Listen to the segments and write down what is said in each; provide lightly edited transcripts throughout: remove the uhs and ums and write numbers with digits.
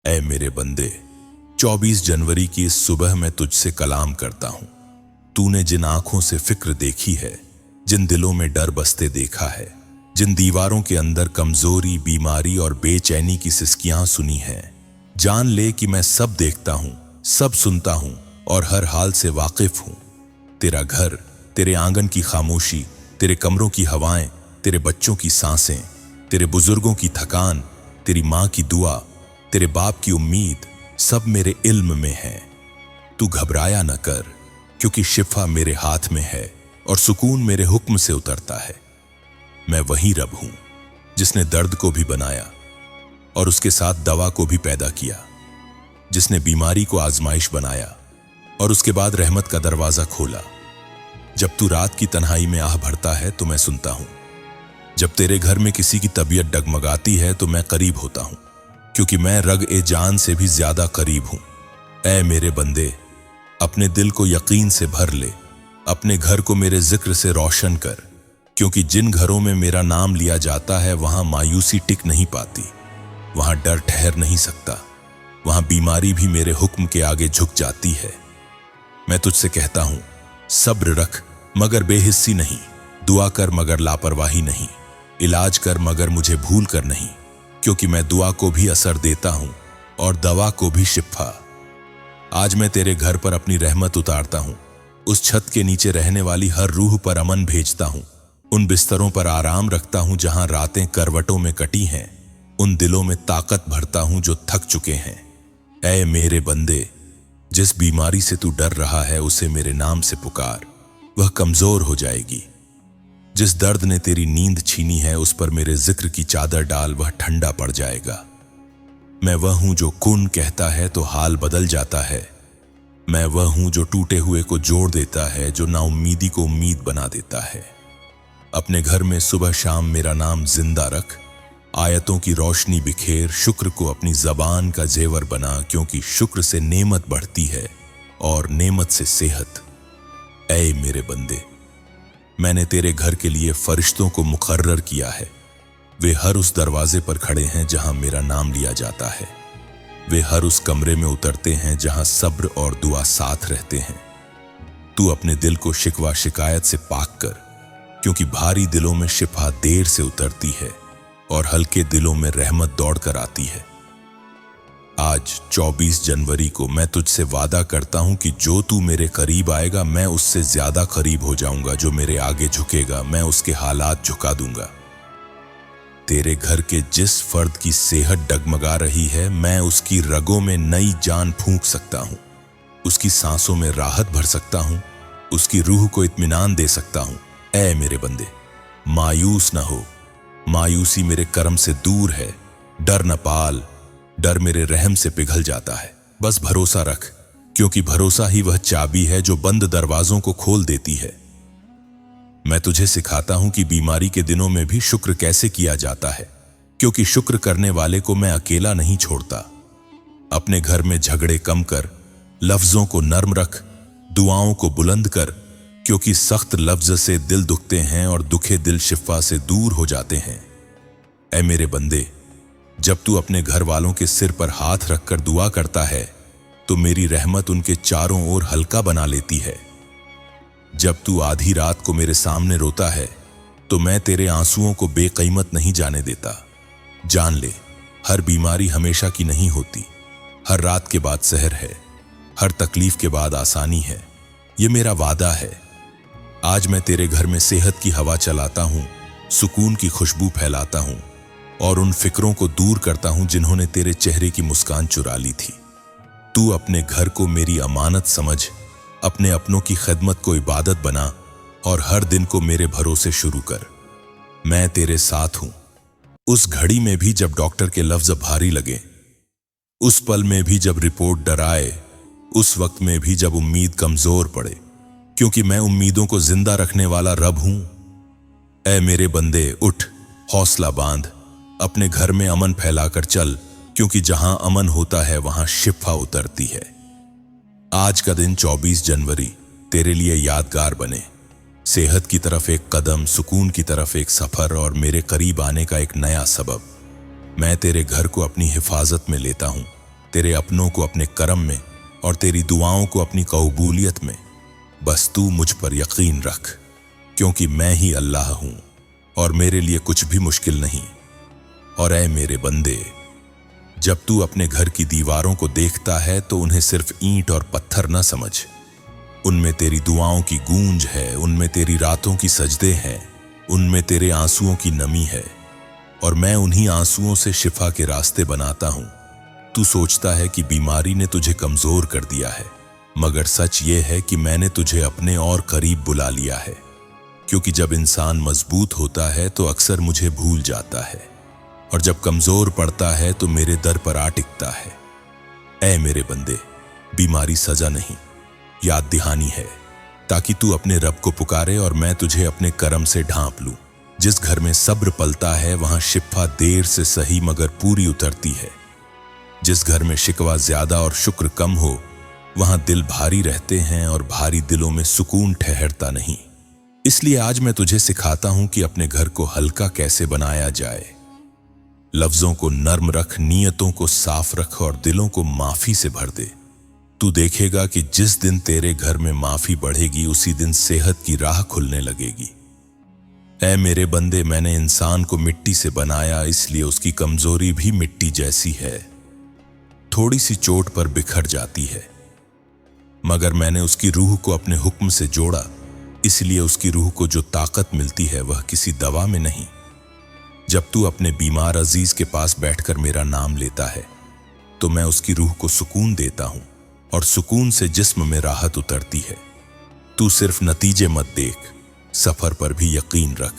ऐ मेरे बंदे, 24 जनवरी की इस सुबह मैं तुझसे कलाम करता हूं। तूने जिन आंखों से फिक्र देखी है, जिन दिलों में डर बसते देखा है, जिन दीवारों के अंदर कमजोरी, बीमारी और बेचैनी की सिसकियां सुनी हैं, जान ले कि मैं सब देखता हूं, सब सुनता हूं और हर हाल से वाकिफ हूं। तेरा घर, तेरे आंगन की खामोशी, तेरे कमरों की हवाएं, तेरे बच्चों की सांसें, तेरे बुजुर्गों की थकान, तेरी माँ की दुआ, तेरे बाप की उम्मीद, सब मेरे इल्म में है। तू घबराया न कर, क्योंकि शिफा मेरे हाथ में है और सुकून मेरे हुक्म से उतरता है। मैं वही रब हूं जिसने दर्द को भी बनाया और उसके साथ दवा को भी पैदा किया, जिसने बीमारी को आजमाइश बनाया और उसके बाद रहमत का दरवाजा खोला। जब तू रात की तन्हाई में आह भरता है तो मैं सुनता हूं। जब तेरे घर में किसी की तबीयत डगमगाती है तो मैं करीब होता हूं, क्योंकि मैं रग ए जान से भी ज्यादा करीब हूं। ऐ मेरे बंदे, अपने दिल को यकीन से भर ले, अपने घर को मेरे जिक्र से रोशन कर, क्योंकि जिन घरों में मेरा नाम लिया जाता है वहां मायूसी टिक नहीं पाती, वहां डर ठहर नहीं सकता, वहां बीमारी भी मेरे हुक्म के आगे झुक जाती है। मैं तुझसे कहता हूं, सब्र रख मगर बेहिस्सी नहीं, दुआ कर मगर लापरवाही नहीं, इलाज कर मगर मुझे भूल कर नहीं, क्योंकि मैं दुआ को भी असर देता हूं और दवा को भी शिफा। आज मैं तेरे घर पर अपनी रहमत उतारता हूं, उस छत के नीचे रहने वाली हर रूह पर अमन भेजता हूं, उन बिस्तरों पर आराम रखता हूं जहां रातें करवटों में कटी हैं, उन दिलों में ताकत भरता हूं जो थक चुके हैं। ऐ मेरे बंदे, जिस बीमारी से तू डर रहा है उसे मेरे नाम से पुकार, वह कमजोर हो जाएगी। जिस दर्द ने तेरी नींद छीनी है उस पर मेरे जिक्र की चादर डाल, वह ठंडा पड़ जाएगा। मैं वह हूं जो कुन कहता है तो हाल बदल जाता है। मैं वह हूं जो टूटे हुए को जोड़ देता है, जो नाउम्मीदी को उम्मीद बना देता है। अपने घर में सुबह शाम मेरा नाम जिंदा रख, आयतों की रोशनी बिखेर, शुक्र को अपनी जबान का जेवर बना, क्योंकि शुक्र से नेमत बढ़ती है और नेमत से सेहत। ऐ मेरे बंदे, मैंने तेरे घर के लिए फरिश्तों को मुकर्रर किया है। वे हर उस दरवाजे पर खड़े हैं जहां मेरा नाम लिया जाता है। वे हर उस कमरे में उतरते हैं जहां सब्र और दुआ साथ रहते हैं। तू अपने दिल को शिकवा शिकायत से पाक कर, क्योंकि भारी दिलों में शिफा देर से उतरती है और हल्के दिलों में रहमत दौड़ कर आती है। आज 24 जनवरी को मैं तुझसे वादा करता हूं कि जो तू मेरे करीब आएगा मैं उससे ज्यादा करीब हो जाऊंगा। जो मेरे आगे झुकेगा मैं उसके हालात झुका दूंगा। तेरे घर के जिस फर्द की सेहत डगमगा रही है मैं उसकी रगों में नई जान फूंक सकता हूं, उसकी सांसों में राहत भर सकता हूं, उसकी रूह को इत्मीनान दे सकता हूं। ऐ मेरे बंदे, मायूस ना हो, मायूसी मेरे कर्म से दूर है। डर न पाल, डर मेरे रहम से पिघल जाता है। बस भरोसा रख, क्योंकि भरोसा ही वह चाबी है जो बंद दरवाजों को खोल देती है। मैं तुझे सिखाता हूं कि बीमारी के दिनों में भी शुक्र कैसे किया जाता है, क्योंकि शुक्र करने वाले को मैं अकेला नहीं छोड़ता। अपने घर में झगड़े कम कर, लफ्जों को नर्म रख, दुआओं को बुलंद कर, क्योंकि सख्त लफ्ज से दिल दुखते हैं और दुखे दिल शिफा से दूर हो जाते हैं। ऐ मेरे बंदे, जब तू अपने घर वालों के सिर पर हाथ रखकर दुआ करता है तो मेरी रहमत उनके चारों ओर हल्का बना लेती है। जब तू आधी रात को मेरे सामने रोता है तो मैं तेरे आंसुओं को बेकीमत नहीं जाने देता। जान ले, हर बीमारी हमेशा की नहीं होती, हर रात के बाद सहर है, हर तकलीफ के बाद आसानी है। ये मेरा वादा है। आज मैं तेरे घर में सेहत की हवा चलाता हूं, सुकून की खुशबू फैलाता हूं और उन फिक्रों को दूर करता हूं जिन्होंने तेरे चेहरे की मुस्कान चुरा ली थी। तू अपने घर को मेरी अमानत समझ, अपने अपनों की खिदमत को इबादत बना और हर दिन को मेरे भरोसे शुरू कर। मैं तेरे साथ हूं, उस घड़ी में भी जब डॉक्टर के लफ्ज भारी लगे, उस पल में भी जब रिपोर्ट डराए, उस वक्त में भी जब उम्मीद कमजोर पड़े, क्योंकि मैं उम्मीदों को जिंदा रखने वाला रब हूं। ऐ मेरे बंदे, उठ, हौसला बांध, अपने घर में अमन फैलाकर चल, क्योंकि जहां अमन होता है वहां शिफा उतरती है। आज का दिन 24 जनवरी तेरे लिए यादगार बने। सेहत की तरफ एक कदम, सुकून की तरफ एक सफर और मेरे करीब आने का एक नया सबब। मैं तेरे घर को अपनी हिफाजत में लेता हूं, तेरे अपनों को अपने करम में और तेरी दुआओं को अपनी कबूलियत में। बस तू मुझ पर यकीन रख, क्योंकि मैं ही अल्लाह हूं और मेरे लिए कुछ भी मुश्किल नहीं। और ऐ मेरे बंदे, जब तू अपने घर की दीवारों को देखता है तो उन्हें सिर्फ ईंट और पत्थर न समझ। उनमें तेरी दुआओं की गूंज है, उनमें तेरी रातों की सजदे हैं, उनमें तेरे आंसुओं की नमी है, और मैं उन्हीं आंसुओं से शिफा के रास्ते बनाता हूं। तू सोचता है कि बीमारी ने तुझे कमजोर कर दिया है, मगर सच ये है कि मैंने तुझे अपने और करीब बुला लिया है, क्योंकि जब इंसान मजबूत होता है तो अक्सर मुझे भूल जाता है, और जब कमजोर पड़ता है तो मेरे दर पर आ टिकता है। ऐ मेरे बंदे, बीमारी सजा नहीं, याद दहानी है, ताकि तू अपने रब को पुकारे और मैं तुझे अपने करम से ढांप लूं। जिस घर में सब्र पलता है वहां शिफा देर से सही मगर पूरी उतरती है। जिस घर में शिकवा ज्यादा और शुक्र कम हो वहां दिल भारी रहते हैं और भारी दिलों में सुकून ठहरता नहीं। इसलिए आज मैं तुझे सिखाता हूं कि अपने घर को हल्का कैसे बनाया जाए। लफ्जों को नर्म रख, नीयतों को साफ रख और दिलों को माफी से भर दे। तू देखेगा कि जिस दिन तेरे घर में माफी बढ़ेगी उसी दिन सेहत की राह खुलने लगेगी। ऐ मेरे बंदे, मैंने इंसान को मिट्टी से बनाया, इसलिए उसकी कमजोरी भी मिट्टी जैसी है, थोड़ी सी चोट पर बिखर जाती है। मगर मैंने उसकी रूह को अपने हुक्म से जोड़ा, इसलिए उसकी रूह को जो ताकत मिलती है वह किसी दवा में नहीं। जब तू अपने बीमार अजीज के पास बैठकर मेरा नाम लेता है तो मैं उसकी रूह को सुकून देता हूं और सुकून से जिस्म में राहत उतरती है। तू सिर्फ नतीजे मत देख, सफर पर भी यकीन रख,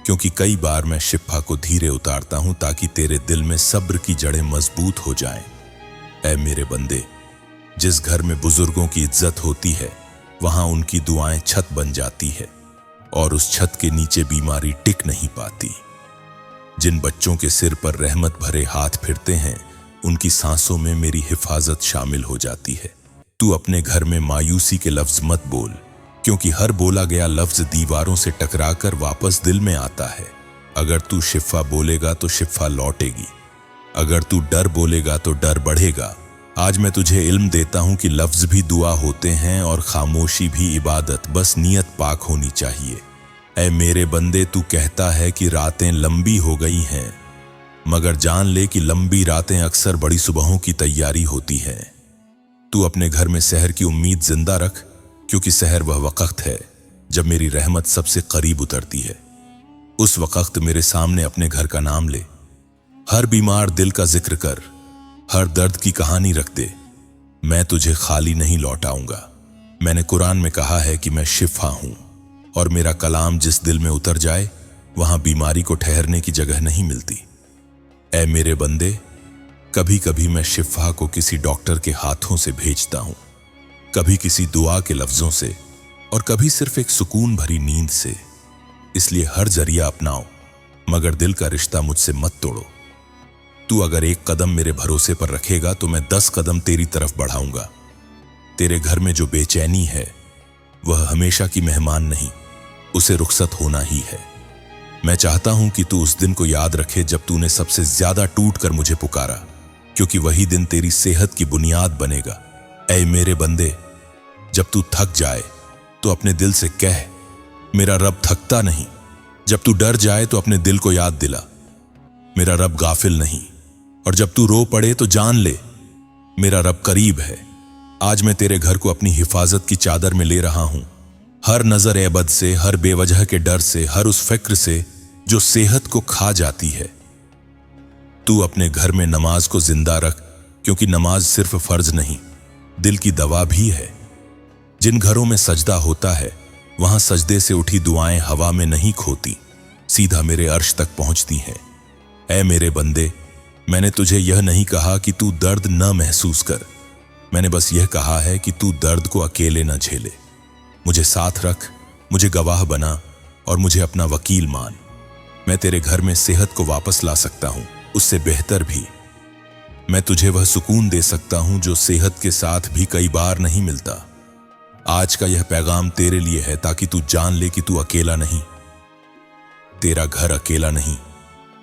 क्योंकि कई बार मैं शिफा को धीरे उतारता हूं ताकि तेरे दिल में सब्र की जड़ें मजबूत हो जाएं। ऐ मेरे बंदे, जिस घर में बुजुर्गों की इज्जत होती है वहां उनकी दुआएं छत बन जाती है और उस छत के नीचे बीमारी टिक नहीं पाती। जिन बच्चों के सिर पर रहमत भरे हाथ फिरते हैं उनकी सांसों में मेरी हिफाजत शामिल हो जाती है। तू अपने घर में मायूसी के लफ्ज मत बोल, क्योंकि हर बोला गया लफ्ज दीवारों से टकराकर वापस दिल में आता है। अगर तू शिफा बोलेगा तो शिफा लौटेगी, अगर तू डर बोलेगा तो डर बढ़ेगा। आज मैं तुझे इल्म देता हूं कि लफ्ज भी दुआ होते हैं और खामोशी भी इबादत, बस नीयत पाक होनी चाहिए। ऐ मेरे बंदे, तू कहता है कि रातें लंबी हो गई हैं, मगर जान ले कि लंबी रातें अक्सर बड़ी सुबहों की तैयारी होती हैं। तू अपने घर में सहर की उम्मीद जिंदा रख, क्योंकि सहर वह वक्त है जब मेरी रहमत सबसे करीब उतरती है। उस वक्त मेरे सामने अपने घर का नाम ले, हर बीमार दिल का जिक्र कर, हर दर्द की कहानी रख दे। मैं तुझे खाली नहीं लौटाऊंगा। मैंने कुरान में कहा है कि मैं शिफा हूं, और मेरा कलाम जिस दिल में उतर जाए वहां बीमारी को ठहरने की जगह नहीं मिलती। ऐ मेरे बंदे, कभी कभी मैं शिफा को किसी डॉक्टर के हाथों से भेजता हूं, कभी किसी दुआ के लफ्जों से, और कभी सिर्फ एक सुकून भरी नींद से। इसलिए हर जरिया अपनाओ, मगर दिल का रिश्ता मुझसे मत तोड़ो। तू अगर एक कदम मेरे भरोसे पर रखेगा तो मैं 10 कदम तेरी तरफ बढ़ाऊंगा। तेरे घर में जो बेचैनी है वह हमेशा की मेहमान नहीं, उसे रुखसत होना ही है। मैं चाहता हूं कि तू उस दिन को याद रखे जब तूने सबसे ज्यादा टूट कर मुझे पुकारा, क्योंकि वही दिन तेरी सेहत की बुनियाद बनेगा। ऐ मेरे बंदे, जब तू थक जाए तो अपने दिल से कह, मेरा रब थकता नहीं। जब तू डर जाए तो अपने दिल को याद दिला, मेरा रब गाफिल नहीं। और जब तू रो पड़े तो जान ले, मेरा रब करीब है। आज मैं तेरे घर को अपनी हिफाजत की चादर में ले रहा हूं, हर नजर एबद से, हर बेवजह के डर से, हर उस फिक्र से जो सेहत को खा जाती है। तू अपने घर में नमाज को जिंदा रख, क्योंकि नमाज सिर्फ फर्ज नहीं, दिल की दवा भी है। जिन घरों में सजदा होता है वहां सजदे से उठी दुआएं हवा में नहीं खोती, सीधा मेरे अर्श तक पहुंचती हैं। ऐ मेरे बंदे, मैंने तुझे यह नहीं कहा कि तू दर्द न महसूस कर, मैंने बस यह कहा है कि तू दर्द को अकेले न झेले। मुझे साथ रख, मुझे गवाह बना और मुझे अपना वकील मान। मैं तेरे घर में सेहत को वापस ला सकता हूं, उससे बेहतर भी। मैं तुझे वह सुकून दे सकता हूं जो सेहत के साथ भी कई बार नहीं मिलता। आज का यह पैगाम तेरे लिए है ताकि तू जान ले कि तू अकेला नहीं, तेरा घर अकेला नहीं,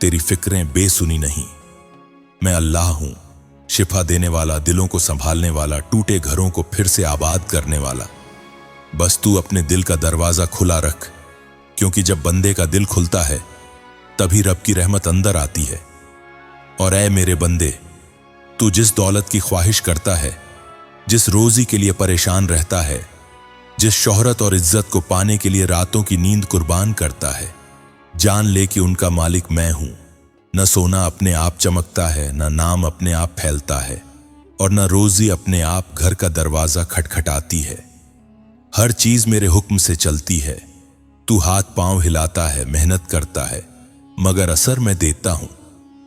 तेरी फिक्रें बेसुनी नहीं। मैं अल्लाह हूं, शिफा देने वाला, दिलों को संभालने वाला, टूटे घरों को फिर से आबाद करने वाला। बस तू अपने दिल का दरवाजा खुला रख, क्योंकि जब बंदे का दिल खुलता है तभी रब की रहमत अंदर आती है। और ऐ मेरे बंदे, तू जिस दौलत की ख्वाहिश करता है, जिस रोजी के लिए परेशान रहता है, जिस शोहरत और इज्जत को पाने के लिए रातों की नींद कुर्बान करता है, जान ले कि उनका मालिक मैं हूं। न सोना अपने आप चमकता है, न नाम अपने आप फैलता है, और न रोजी अपने आप घर का दरवाजा खटखटाती है। हर चीज मेरे हुक्म से चलती है। तू हाथ पांव हिलाता है, मेहनत करता है, मगर असर मैं देता हूं।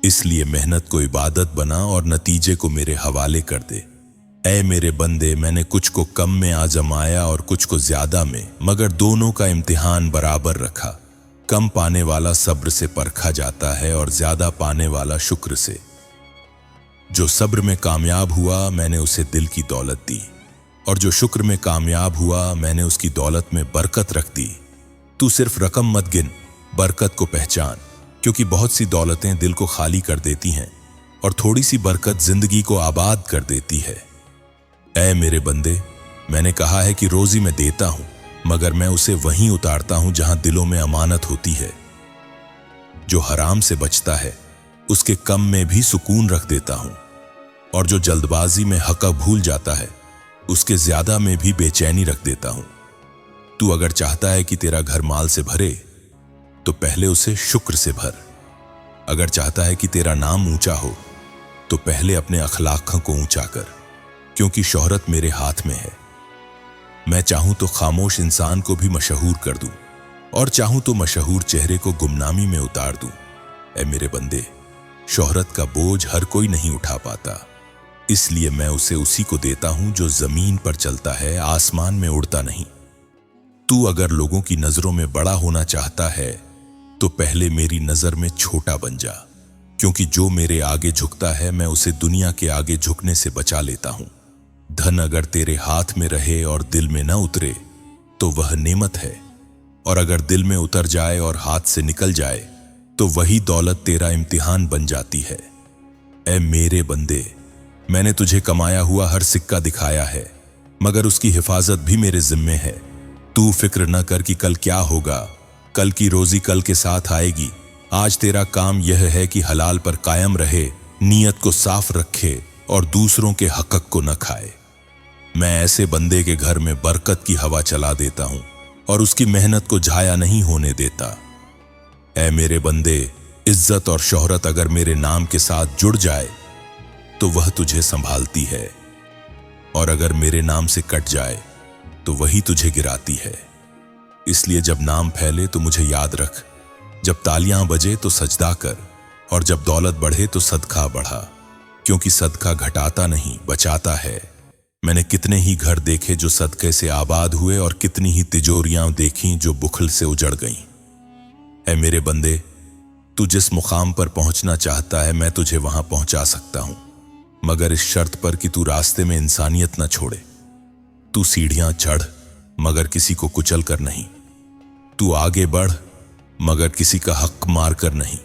इसलिए मेहनत को इबादत बना और नतीजे को मेरे हवाले कर दे। ऐ मेरे बंदे, मैंने कुछ को कम में आजमाया और कुछ को ज्यादा में, मगर दोनों का इम्तिहान बराबर रखा। कम पाने वाला सब्र से परखा जाता है और ज्यादा पाने वाला शुक्र से। जो सब्र में कामयाब हुआ, मैंने उसे दिल की दौलत दी, और जो शुक्र में कामयाब हुआ, मैंने उसकी दौलत में बरकत रख दी। तू सिर्फ रकम मत गिन, बरकत को पहचान, क्योंकि बहुत सी दौलतें दिल को खाली कर देती हैं और थोड़ी सी बरकत जिंदगी को आबाद कर देती है। ऐ मेरे बंदे, मैंने कहा है कि रोजी मैं देता हूं, मगर मैं उसे वहीं उतारता हूं जहां दिलों में अमानत होती है। जो हराम से बचता है उसके कम में भी सुकून रख देता हूं, और जो जल्दबाजी में हक भूल जाता है उसके ज्यादा में भी बेचैनी रख देता हूं। तू अगर चाहता है कि तेरा घर माल से भरे तो पहले उसे शुक्र से भर। अगर चाहता है कि तेरा नाम ऊंचा हो तो पहले अपने अखलाक को ऊंचा कर, क्योंकि शोहरत मेरे हाथ में है। मैं चाहूं तो खामोश इंसान को भी मशहूर कर दूं, और चाहूं तो मशहूर चेहरे को गुमनामी में उतार दूं। ऐ मेरे बंदे, शोहरत का बोझ हर कोई नहीं उठा पाता, इसलिए मैं उसे उसी को देता हूं जो जमीन पर चलता है, आसमान में उड़ता नहीं। तू अगर लोगों की नजरों में बड़ा होना चाहता है तो पहले मेरी नजर में छोटा बन जा, क्योंकि जो मेरे आगे झुकता है मैं उसे दुनिया के आगे झुकने से बचा लेता हूं। धन अगर तेरे हाथ में रहे और दिल में न उतरे तो वह नेमत है, और अगर दिल में उतर जाए और हाथ से निकल जाए तो वही दौलत तेरा इम्तिहान बन जाती है। ऐ मेरे बंदे, मैंने तुझे कमाया हुआ हर सिक्का दिखाया है, मगर उसकी हिफाजत भी मेरे जिम्मे है। तू फिक्र न कर कि कल क्या होगा, कल की रोजी कल के साथ आएगी। आज तेरा काम यह है कि हलाल पर कायम रहे, नीयत को साफ रखे और दूसरों के हक को न खाए। मैं ऐसे बंदे के घर में बरकत की हवा चला देता हूं और उसकी मेहनत को झाया नहीं होने देता। ऐ मेरे बंदे, इज्जत और शोहरत अगर मेरे नाम के साथ जुड़ जाए तो वह तुझे संभालती है, और अगर मेरे नाम से कट जाए तो वही तुझे गिराती है। इसलिए जब नाम फैले तो मुझे याद रख, जब तालियां बजे तो सजदा कर, और जब दौलत बढ़े तो सदका बढ़ा, क्योंकि सदका घटाता नहीं बचाता है। मैंने कितने ही घर देखे जो सदके से आबाद हुए, और कितनी ही तिजोरियां देखी जो बुखल से उजड़ गईं। ऐ मेरे बंदे, तू जिस मुकाम पर पहुंचना चाहता है मैं तुझे वहां पहुंचा सकता हूं, मगर इस शर्त पर कि तू रास्ते में इंसानियत न छोड़े। तू सीढ़ियां चढ़ मगर किसी को कुचल कर नहीं। तू आगे बढ़ मगर किसी का हक मार कर नहीं,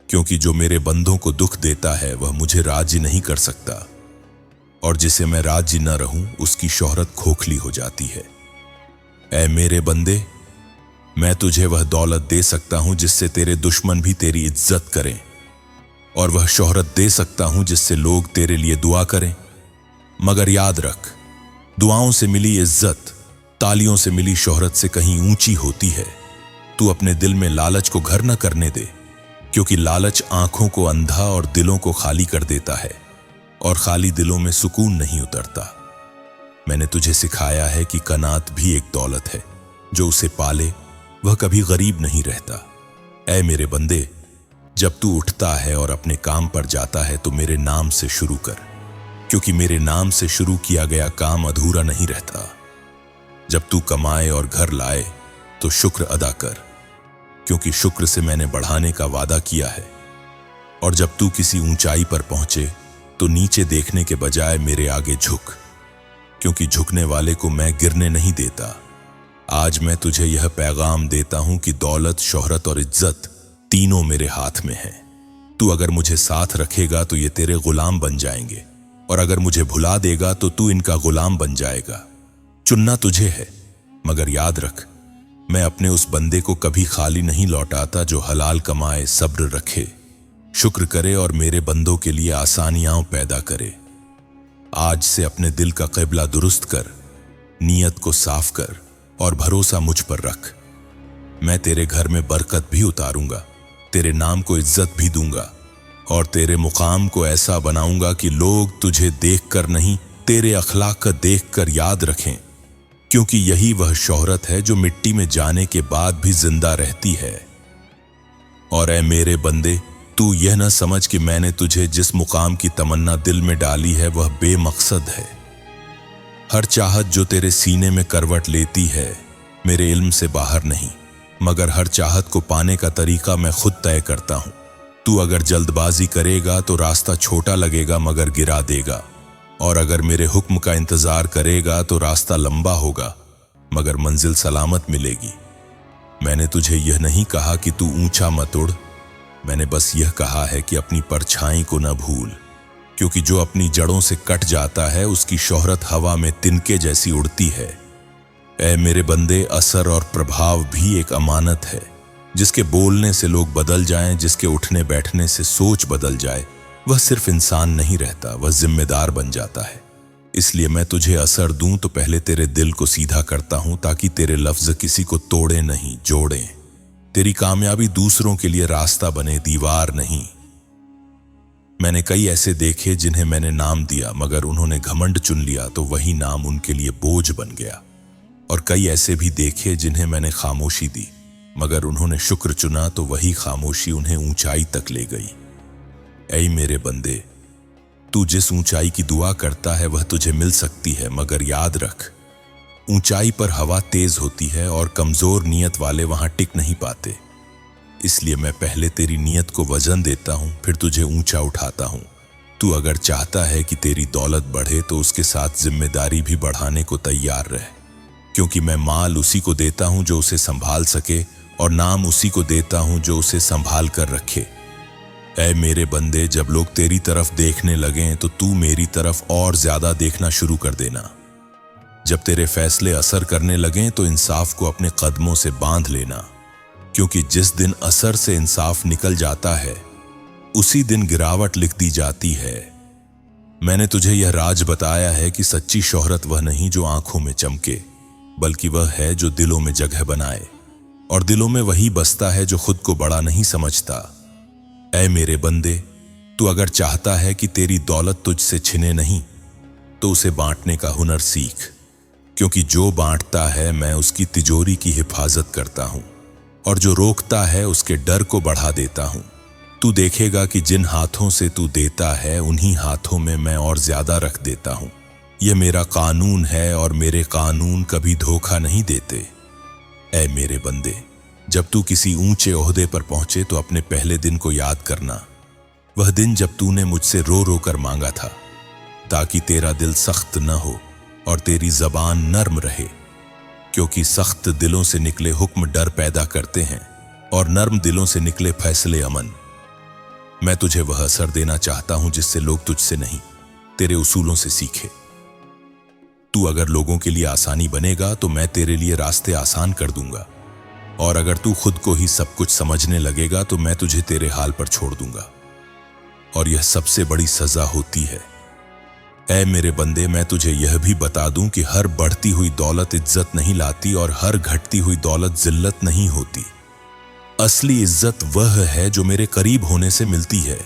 क्योंकि जो मेरे बंदों को दुख देता है वह मुझे राजी नहीं कर सकता, और जिसे मैं राजी न रहूं उसकी शोहरत खोखली हो जाती है। ऐ मेरे बंदे, मैं तुझे वह दौलत दे सकता हूं जिससे तेरे दुश्मन भी तेरी इज्जत करें, और वह शोहरत दे सकता हूं जिससे लोग तेरे लिए दुआ करें। मगर याद रख, दुआओं से मिली इज्जत तालियों से मिली शोहरत से कहीं ऊंची होती है। तू अपने दिल में लालच को घर न करने दे, क्योंकि लालच आंखों को अंधा और दिलों को खाली कर देता है, और खाली दिलों में सुकून नहीं उतरता। मैंने तुझे सिखाया है कि कनात भी एक दौलत है, जो उसे पाले वह कभी गरीब नहीं रहता। ऐ मेरे बंदे, जब तू उठता है और अपने काम पर जाता है तो मेरे नाम से शुरू कर, क्योंकि मेरे नाम से शुरू किया गया काम अधूरा नहीं रहता। जब तू कमाए और घर लाए तो शुक्र अदा कर, क्योंकि शुक्र से मैंने बढ़ाने का वादा किया है। और जब तू किसी ऊंचाई पर पहुंचे तो नीचे देखने के बजाय मेरे आगे झुक, क्योंकि झुकने वाले को मैं गिरने नहीं देता। आज मैं तुझे यह पैगाम देता हूं कि दौलत, शोहरत और इज्जत तीनों मेरे हाथ में है। तू अगर मुझे साथ रखेगा तो ये तेरे गुलाम बन जाएंगे, और अगर मुझे भुला देगा तो तू इनका गुलाम बन जाएगा। चुनना तुझे है, मगर याद रख, मैं अपने उस बंदे को कभी खाली नहीं लौटाता जो हलाल कमाए, सब्र रखे, शुक्र करे और मेरे बंदों के लिए आसानियां पैदा करे। आज से अपने दिल का क़िबला दुरुस्त कर, नीयत को साफ कर और भरोसा मुझ पर रख। मैं तेरे घर में बरकत भी उतारूंगा, तेरे नाम को इज्जत भी दूंगा और तेरे मुकाम को ऐसा बनाऊंगा कि लोग तुझे देखकर नहीं, तेरे अखलाक का देखकर याद रखें, क्योंकि यही वह शोहरत है जो मिट्टी में जाने के बाद भी जिंदा रहती है। और ऐ मेरे बंदे, तू यह न समझ कि मैंने तुझे जिस मुकाम की तमन्ना दिल में डाली है वह बेमकसद है। हर चाहत जो तेरे सीने में करवट लेती है मेरे इल्म से बाहर नहीं, मगर हर चाहत को पाने का तरीका मैं खुद तय करता हूं। तू अगर जल्दबाजी करेगा तो रास्ता छोटा लगेगा मगर गिरा देगा, और अगर मेरे हुक्म का इंतजार करेगा तो रास्ता लंबा होगा मगर मंजिल सलामत मिलेगी। मैंने तुझे यह नहीं कहा कि तू ऊंचा मत उड़, मैंने बस यह कहा है कि अपनी परछाई को न भूल, क्योंकि जो अपनी जड़ों से कट जाता है उसकी शोहरत हवा में तिनके जैसी उड़ती है। ऐ मेरे बंदे, असर और प्रभाव भी एक अमानत है। जिसके बोलने से लोग बदल जाएं, जिसके उठने बैठने से सोच बदल जाए, वह सिर्फ इंसान नहीं रहता, वह जिम्मेदार बन जाता है। इसलिए मैं तुझे असर दूं तो पहले तेरे दिल को सीधा करता हूं, ताकि तेरे लफ्ज किसी को तोड़े नहीं, जोड़ें। तेरी कामयाबी दूसरों के लिए रास्ता बने, दीवार नहीं। मैंने कई ऐसे देखे जिन्हें मैंने नाम दिया मगर उन्होंने घमंड चुन लिया तो वही नाम उनके लिए बोझ बन गया, और कई ऐसे भी देखे जिन्हें मैंने खामोशी दी मगर उन्होंने शुक्र चुना तो वही खामोशी उन्हें ऊंचाई तक ले गई। ऐ मेरे बंदे, तू जिस ऊंचाई की दुआ करता है वह तुझे मिल सकती है, मगर याद रख, ऊंचाई पर हवा तेज होती है और कमजोर नीयत वाले वहां टिक नहीं पाते। इसलिए मैं पहले तेरी नीयत को वजन देता हूं, फिर तुझे ऊंचा उठाता हूं। तू अगर चाहता है कि तेरी दौलत बढ़े तो उसके साथ जिम्मेदारी भी बढ़ाने को तैयार रह, क्योंकि मैं माल उसी को देता हूं जो उसे संभाल सके, और नाम उसी को देता हूं जो उसे संभाल कर रखे। ऐ मेरे बंदे, जब लोग तेरी तरफ देखने लगें तो तू मेरी तरफ और ज्यादा देखना शुरू कर देना। जब तेरे फैसले असर करने लगें तो इंसाफ को अपने कदमों से बांध लेना, क्योंकि जिस दिन असर से इंसाफ निकल जाता है उसी दिन गिरावट लिख दी जाती है। मैंने तुझे यह राज बताया है कि सच्ची शोहरत वह नहीं जो आंखों में चमके, बल्कि वह है जो दिलों में जगह बनाए, और दिलों में वही बसता है जो खुद को बड़ा नहीं समझता। ऐ मेरे बंदे, तू अगर चाहता है कि तेरी दौलत तुझसे छिने नहीं तो उसे बांटने का हुनर सीख, क्योंकि जो बांटता है मैं उसकी तिजोरी की हिफाजत करता हूं, और जो रोकता है उसके डर को बढ़ा देता हूं। तू देखेगा कि जिन हाथों से तू देता है उन्हीं हाथों में मैं और ज्यादा रख देता हूं। यह मेरा कानून है और मेरे कानून कभी धोखा नहीं देते। ऐ मेरे बंदे, जब तू किसी ऊंचे ओहदे पर पहुंचे तो अपने पहले दिन को याद करना, वह दिन जब तूने मुझसे रो रो कर मांगा था, ताकि तेरा दिल सख्त न हो और तेरी जबान नर्म रहे, क्योंकि सख्त दिलों से निकले हुक्म डर पैदा करते हैं और नर्म दिलों से निकले फैसले अमन। मैं तुझे वह असर देना चाहता हूं जिससे लोग तुझसे नहीं, तेरे उसूलों से सीखे। तू अगर लोगों के लिए आसानी बनेगा तो मैं तेरे लिए रास्ते आसान कर दूंगा, और अगर तू खुद को ही सब कुछ समझने लगेगा तो मैं तुझे तेरे हाल पर छोड़ दूंगा, और यह सबसे बड़ी सजा होती है। ऐ मेरे बंदे, मैं तुझे यह भी बता दूं कि हर बढ़ती हुई दौलत इज्जत नहीं लाती और हर घटती हुई दौलत जिल्लत नहीं होती। असली इज्जत वह है जो मेरे करीब होने से मिलती है।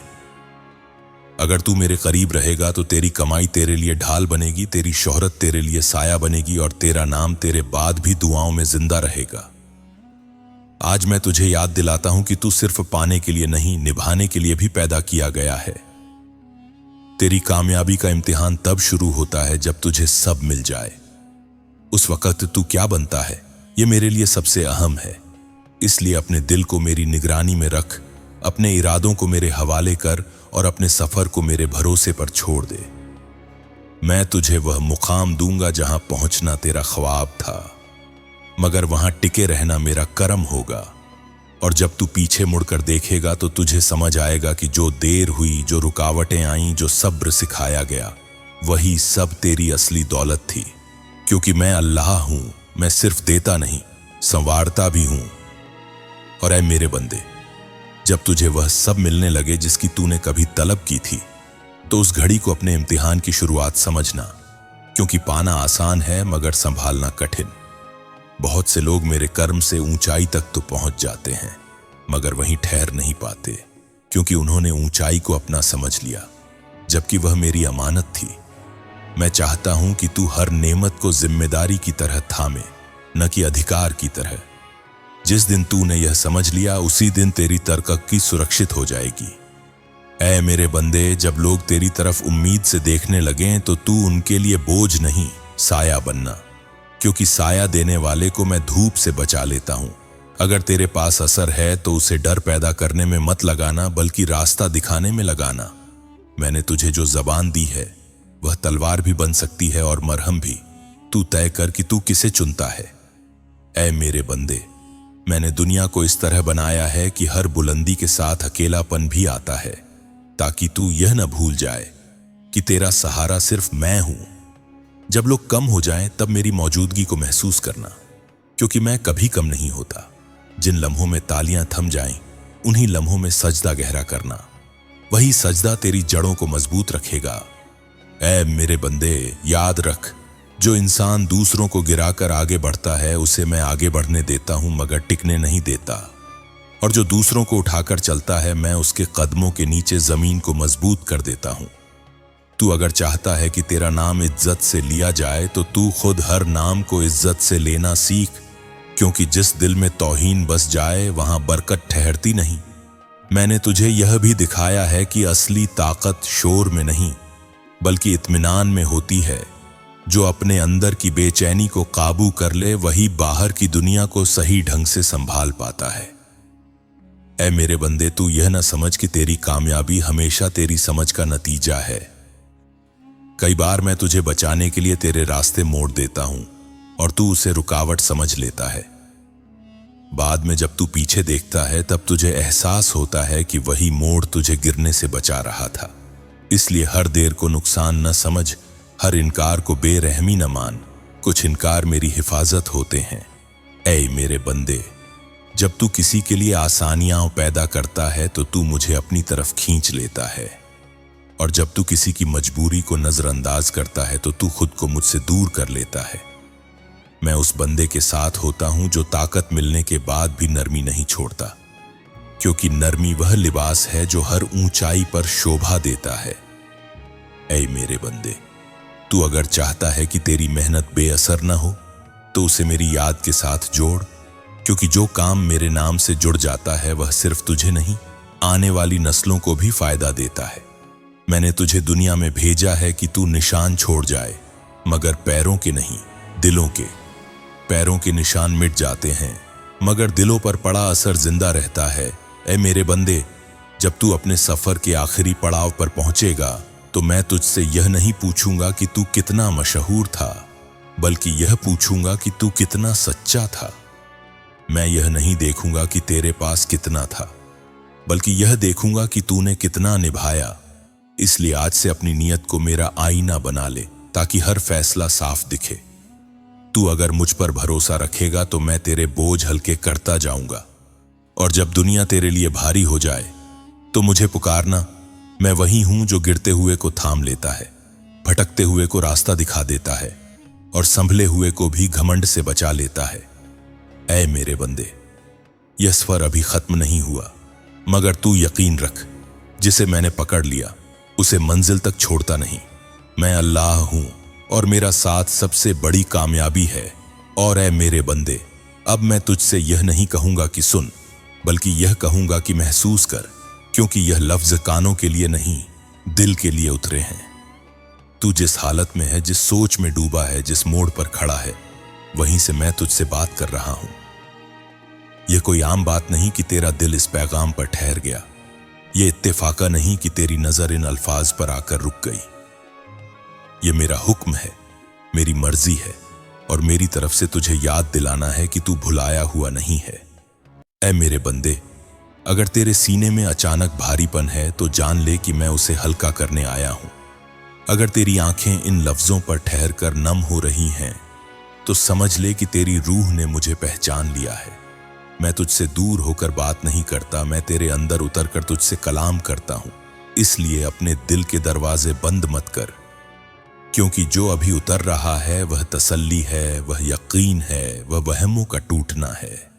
अगर तू मेरे करीब रहेगा तो तेरी कमाई तेरे लिए ढाल बनेगी, तेरी शोहरत तेरे लिए साया बनेगी, और तेरा नाम तेरे बाद भी दुआओं में जिंदा रहेगा। आज मैं तुझे याद दिलाता हूं कि तू सिर्फ पाने के लिए नहीं, निभाने के लिए भी पैदा किया गया है। तेरी कामयाबी का इम्तिहान तब शुरू होता है जब तुझे सब मिल जाए। उस वक्त तू क्या बनता है ये मेरे लिए सबसे अहम है। इसलिए अपने दिल को मेरी निगरानी में रख, अपने इरादों को मेरे हवाले कर और अपने सफर को मेरे भरोसे पर छोड़ दे। मैं तुझे वह मुकाम दूंगा जहां पहुंचना तेरा ख्वाब था, मगर वहां टिके रहना मेरा करम होगा। और जब तू पीछे मुड़कर देखेगा तो तुझे समझ आएगा कि जो देर हुई, जो रुकावटें आईं, जो सब्र सिखाया गया, वही सब तेरी असली दौलत थी। क्योंकि मैं अल्लाह हूं, मैं सिर्फ देता नहीं, संवारता भी हूं। और ऐ मेरे बंदे, जब तुझे वह सब मिलने लगे जिसकी तूने कभी तलब की थी, तो उस घड़ी को अपने इम्तिहान की शुरुआत समझना। क्योंकि पाना आसान है मगर संभालना कठिन। बहुत से लोग मेरे कर्म से ऊंचाई तक तो पहुंच जाते हैं मगर वहीं ठहर नहीं पाते, क्योंकि उन्होंने ऊंचाई को अपना समझ लिया, जबकि वह मेरी अमानत थी। मैं चाहता हूं कि तू हर नेमत को जिम्मेदारी की तरह थामे, न कि अधिकार की तरह। जिस दिन तूने यह समझ लिया, उसी दिन तेरी तरक्की सुरक्षित हो जाएगी। ऐ मेरे बंदे, जब लोग तेरी तरफ उम्मीद से देखने लगें तो तू उनके लिए बोझ नहीं, साया बनना। क्योंकि साया देने वाले को मैं धूप से बचा लेता हूं। अगर तेरे पास असर है तो उसे डर पैदा करने में मत लगाना, बल्कि रास्ता दिखाने में लगाना। मैंने तुझे जो जबान दी है वह तलवार भी बन सकती है और मरहम भी। तू तय कर कि तू किसे चुनता है। ऐ मेरे बंदे, मैंने दुनिया को इस तरह बनाया है कि हर बुलंदी के साथ अकेलापन भी आता है, ताकि तू यह न भूल जाए कि तेरा सहारा सिर्फ मैं हूं। जब लोग कम हो जाएं तब मेरी मौजूदगी को महसूस करना, क्योंकि मैं कभी कम नहीं होता। जिन लम्हों में तालियां थम जाएं, उन्हीं लम्हों में सजदा गहरा करना। वही सजदा तेरी जड़ों को मजबूत रखेगा। ऐ मेरे बंदे, याद रख, जो इंसान दूसरों को गिराकर आगे बढ़ता है उसे मैं आगे बढ़ने देता हूं मगर टिकने नहीं देता। और जो दूसरों को उठाकर चलता है, मैं उसके कदमों के नीचे जमीन को मजबूत कर देता हूं। तू अगर चाहता है कि तेरा नाम इज्जत से लिया जाए तो तू खुद हर नाम को इज्जत से लेना सीख। क्योंकि जिस दिल में तौहीन बस जाए वहां बरकत ठहरती नहीं। मैंने तुझे यह भी दिखाया है कि असली ताकत शोर में नहीं बल्कि इत्मीनान में होती है। जो अपने अंदर की बेचैनी को काबू कर ले, वही बाहर की दुनिया को सही ढंग से संभाल पाता है। ऐ मेरे बंदे, तू यह न समझ कि तेरी कामयाबी हमेशा तेरी समझ का नतीजा है। कई बार मैं तुझे बचाने के लिए तेरे रास्ते मोड़ देता हूं और तू उसे रुकावट समझ लेता है। बाद में जब तू पीछे देखता है तब तुझे एहसास होता है कि वही मोड़ तुझे गिरने से बचा रहा था। इसलिए हर देर को नुकसान न समझ, हर इनकार को बेरहमी न मान। कुछ इनकार मेरी हिफाजत होते हैं। ऐ मेरे बंदे, जब तू किसी के लिए आसानियां पैदा करता है तो तू मुझे अपनी तरफ खींच लेता है, और जब तू किसी की मजबूरी को नजरअंदाज करता है तो तू खुद को मुझसे दूर कर लेता है। मैं उस बंदे के साथ होता हूं जो ताकत मिलने के बाद भी नरमी नहीं छोड़ता, क्योंकि नरमी वह लिबास है जो हर ऊंचाई पर शोभा देता है। ऐ मेरे बंदे, तू अगर चाहता है कि तेरी मेहनत बेअसर न हो तो उसे मेरी याद के साथ जोड़। क्योंकि जो काम मेरे नाम से जुड़ जाता है वह सिर्फ तुझे नहीं, आने वाली नस्लों को भी फायदा देता है। मैंने तुझे दुनिया में भेजा है कि तू निशान छोड़ जाए, मगर पैरों के नहीं, दिलों के। पैरों के निशान मिट जाते हैं मगर दिलों पर पड़ा असर जिंदा रहता है। ऐ मेरे बंदे, जब तू अपने सफर के आखिरी पड़ाव पर पहुंचेगा तो मैं तुझसे यह नहीं पूछूंगा कि तू कितना मशहूर था, बल्कि यह पूछूंगा कि तू कितना सच्चा था। मैं यह नहीं देखूंगा कि तेरे पास कितना था, बल्कि यह देखूंगा कि तूने कितना निभाया। इसलिए आज से अपनी नीयत को मेरा आईना बना ले, ताकि हर फैसला साफ दिखे। तू अगर मुझ पर भरोसा रखेगा तो मैं तेरे बोझ हल्के करता जाऊंगा, और जब दुनिया तेरे लिए भारी हो जाए तो मुझे पुकारना। मैं वही हूं जो गिरते हुए को थाम लेता है, भटकते हुए को रास्ता दिखा देता है, और संभले हुए को भी घमंड से बचा लेता है। ऐ मेरे बंदे, यह सफर अभी खत्म नहीं हुआ, मगर तू यकीन रख, जिसे मैंने पकड़ लिया उसे मंजिल तक छोड़ता नहीं। मैं अल्लाह हूं और मेरा साथ सबसे बड़ी कामयाबी है। और ऐ मेरे बंदे, अब मैं तुझसे यह नहीं कहूंगा कि सुन, बल्कि यह कहूंगा कि महसूस कर, क्योंकि यह लफ्ज कानों के लिए नहीं, दिल के लिए उतरे हैं। तू जिस हालत में है, जिस सोच में डूबा है, जिस मोड़ पर खड़ा है, वहीं से मैं तुझसे बात कर रहा हूं। यह कोई आम बात नहीं कि तेरा दिल इस पैगाम पर ठहर गया। यह इत्तेफाका नहीं कि तेरी नजर इन अल्फाज पर आकर रुक गई। यह मेरा हुक्म है, मेरी मर्जी है, और मेरी तरफ से तुझे याद दिलाना है कि तू भुलाया हुआ नहीं है। ऐ मेरे बंदे, अगर तेरे सीने में अचानक भारीपन है तो जान ले कि मैं उसे हल्का करने आया हूं। अगर तेरी आंखें इन लफ्जों पर ठहर कर नम हो रही हैं तो समझ ले कि तेरी रूह ने मुझे पहचान लिया है। मैं तुझसे दूर होकर बात नहीं करता, मैं तेरे अंदर उतर कर तुझसे कलाम करता हूं। इसलिए अपने दिल के दरवाजे बंद मत कर, क्योंकि जो अभी उतर रहा है वह तसल्ली है, वह यकीन है, वह वहमों का टूटना है।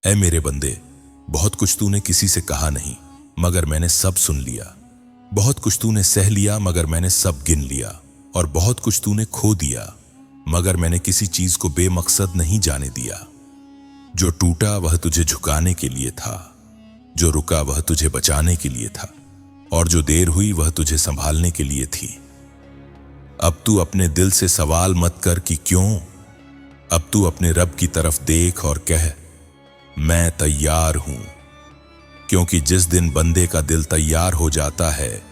ऐ मेरे बंदे, बहुत कुछ तूने किसी से कहा नहीं मगर मैंने सब सुन लिया। बहुत कुछ तूने सह लिया मगर मैंने सब गिन लिया। और बहुत कुछ तूने खो दिया मगर मैंने किसी चीज को बेमकसद नहीं जाने दिया। जो टूटा वह तुझे झुकाने के लिए था, जो रुका वह तुझे बचाने के लिए था, और जो देर हुई वह तुझे संभालने के लिए थी। अब तू अपने दिल से सवाल मत कर कि क्यों। अब तू अपने रब की तरफ देख और कह, मैं तैयार हूं। क्योंकि जिस दिन बंदे का दिल तैयार हो जाता है